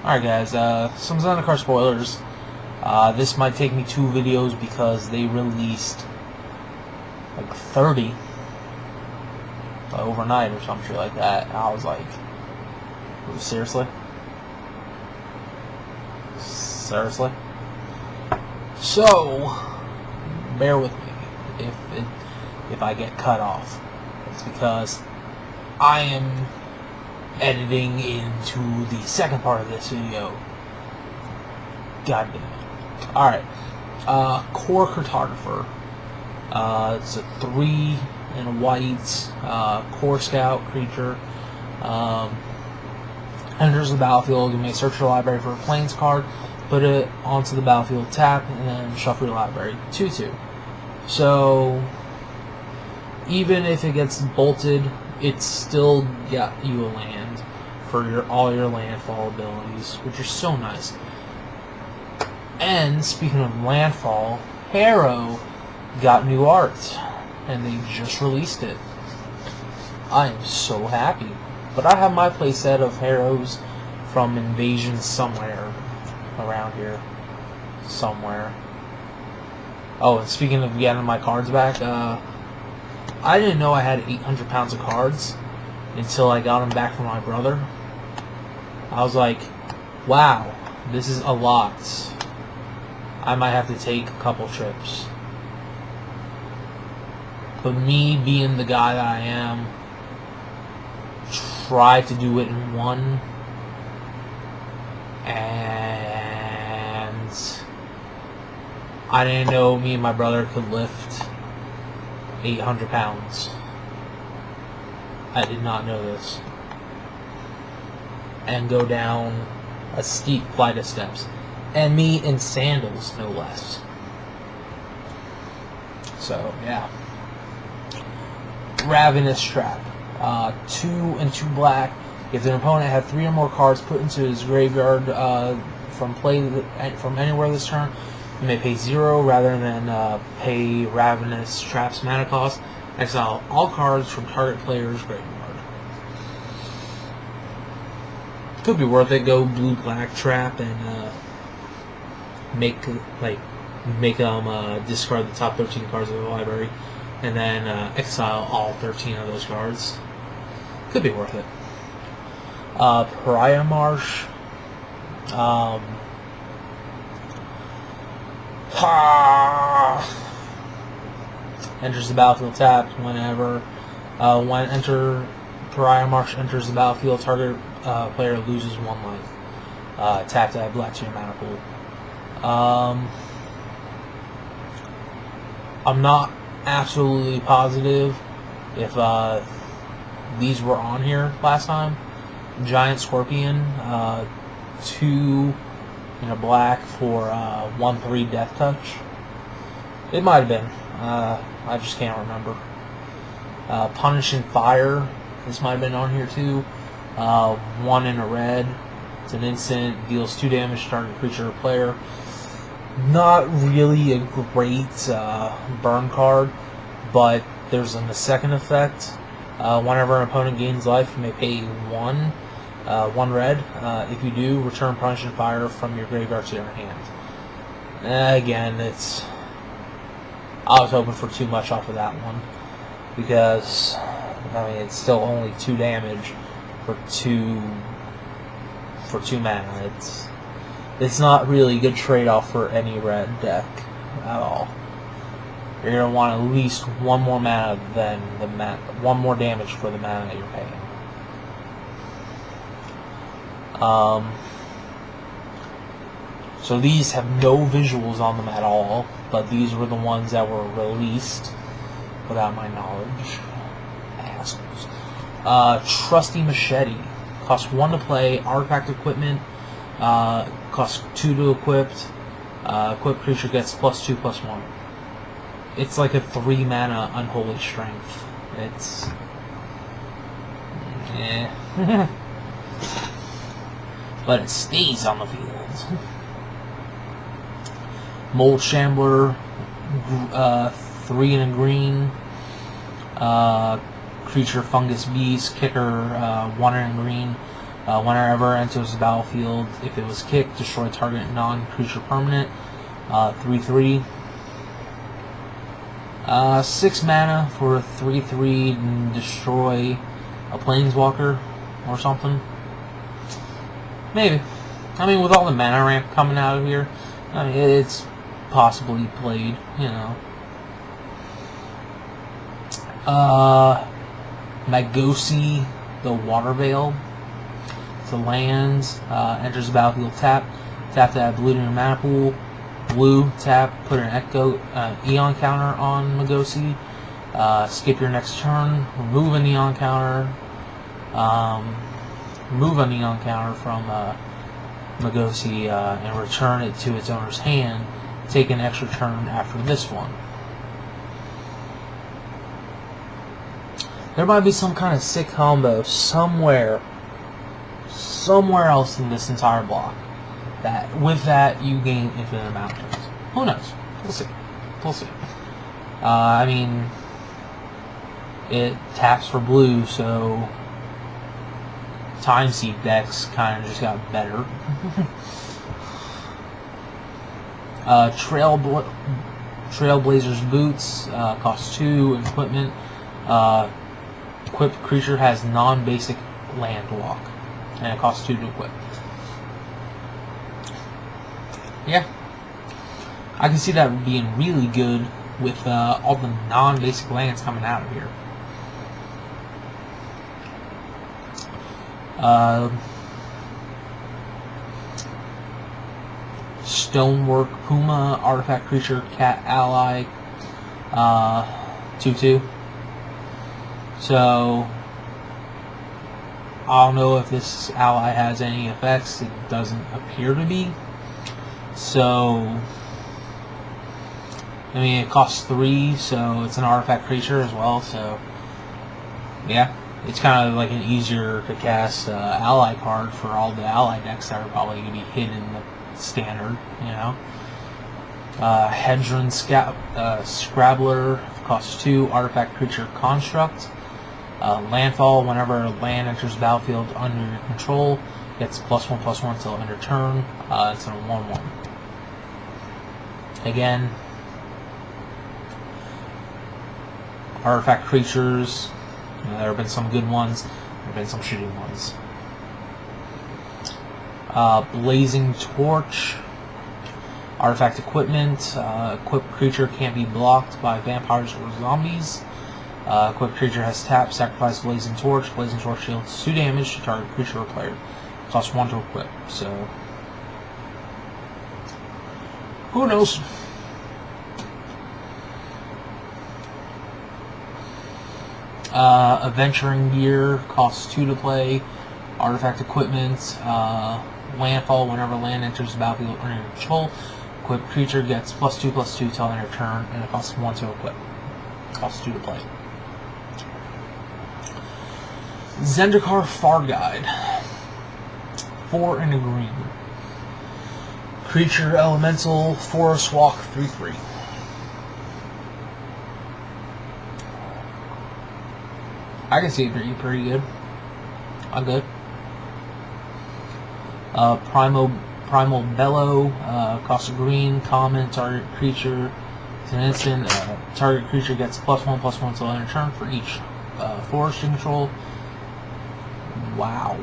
Alright guys, some Zendikar spoilers. This might take me 2 videos because they released like 30 overnight or some shit like that. I was like, seriously? Seriously? So, bear with me if I get cut off. It's because I am editing into the second part of this video. God damn it. Alright. Core Cartographer. It's a 3 and a white core scout creature. Enters the battlefield. You may search your library for a plains card, put it onto the battlefield, tap, and then shuffle your library. 2/2. So, even if it gets bolted, it's still got you a land for all your landfall abilities, which is so nice. And speaking of landfall, Harrow got new art, and they just released it. I am so happy. But I have my playset of Harrows from Invasion somewhere around here. Somewhere. Oh, and speaking of getting my cards back, I didn't know I had 800 pounds of cards until I got them back from my brother. I was like, wow, this is a lot. I might have to take a couple trips. But me being the guy that I am, tried to do it in one, and I didn't know me and my brother could lift 800 pounds. I did not know this. And go down a steep flight of steps. And me in sandals, no less. So, yeah. Ravenous Trap. 2 and 2 black. If an opponent had 3 or more cards put into his graveyard from anywhere this turn, you may pay 0 rather than pay Ravenous Trap's mana cost. Exile all cards from target player's graveyard. Could be worth it. Go blue-black trap and make them discard the top 13 cards of the library, and then exile all 13 of those cards. Could be worth it. Pariah Marsh. Enters the battlefield tapped whenever. When Pariah Marsh enters the battlefield, target player loses 1 life. Tap to add black to your mana pool. I'm not absolutely positive if these were on here last time. Giant Scorpion, 2 in a black for 1/3 Death Touch. It might have been. I just can't remember. Punishing Fire. This might have been on here too. 1 in a red. It's an instant. Deals 2 damage to target creature or player. Not really a great burn card, but there's a second effect. Whenever an opponent gains life, you may pay 1 red. If you do, return Punishing Fire from your graveyard to your hand. Again, I was hoping for too much off of that one, because I mean it's still only 2 damage for 2 mana. It's not really a good trade-off for any red deck at all. You're gonna want at least 1 more mana than 1 more damage for the mana that you're paying. So these have no visuals on them at all, but these were the ones that were released without my knowledge. Assholes. Trusty Machete. Costs 1 to play. Artifact equipment. Costs 2 to equip. Equipped creature gets +2/+1. It's like a 3 mana Unholy Strength. It's... eh. But it stays on the field. Mold Shambler, 3 in a green. Creature Fungus Beast, kicker, 1 in green. Whenever it enters the battlefield, if it was kicked, destroy target non-creature permanent. 3/3. 6 mana for 3/3, destroy a planeswalker or something. Maybe. I mean, with all the mana ramp coming out of here, I mean, it's possibly played, you know. Magosi, the Water Veil. It's a land, enters the battlefield tap. Tap to add blue to your mana pool. Blue, tap, put an Eon counter on Magosi. Skip your next turn, remove a Neon counter. Remove a Neon counter from Magosi and return it to its owner's hand. Take an extra turn after this one. There might be some kind of sick combo somewhere else in this entire block. That with that you gain infinite amount of turns. Who knows? We'll see. We'll see. I mean, it taps for blue, so Time Seed decks kind of just got better. Trailblazer's Boots costs 2 equipment. Equipped creature has non-basic land walk, and it costs 2 to equip. Yeah, I can see that being really good with all the non-basic lands coming out of here. Stonework Puma, artifact creature, cat ally, 2/2. So I don't know if this ally has any effects. It doesn't appear to be. So I mean, it costs 3, so it's an artifact creature as well. So yeah, it's kind of like an easier to cast ally card for all the ally decks that are probably going to be hidden in the standard, you know. Hedron Scrabbler costs 2, artifact creature construct. Landfall, whenever a land enters the battlefield under your control, gets +1/+1 till end of turn. It's a 1/1. Again, artifact creatures, you know, there have been some good ones, there have been some shitty ones. Blazing Torch, artifact equipment, equipped creature can't be blocked by vampires or zombies. Equipped creature has tap, sacrifice Blazing Torch. Blazing Torch deals 2 damage to target creature or player. Costs 1 to equip, so who knows? Adventuring Gear costs 2 to play. Artifact equipment, landfall, whenever land enters the battlefield under your control. Equipped creature gets +2/+2 till end of turn, and it costs 1 to equip. Costs 2 to play. Zendikar Far Guide. 4 and a green. Creature Elemental, Forest Walk, 3/3. I can see it being pretty good. I'm good. Primal Bellow, cost a green, common, target creature. It's an instant. Target creature gets +1/+1 till end of turn for each forest control. Wow.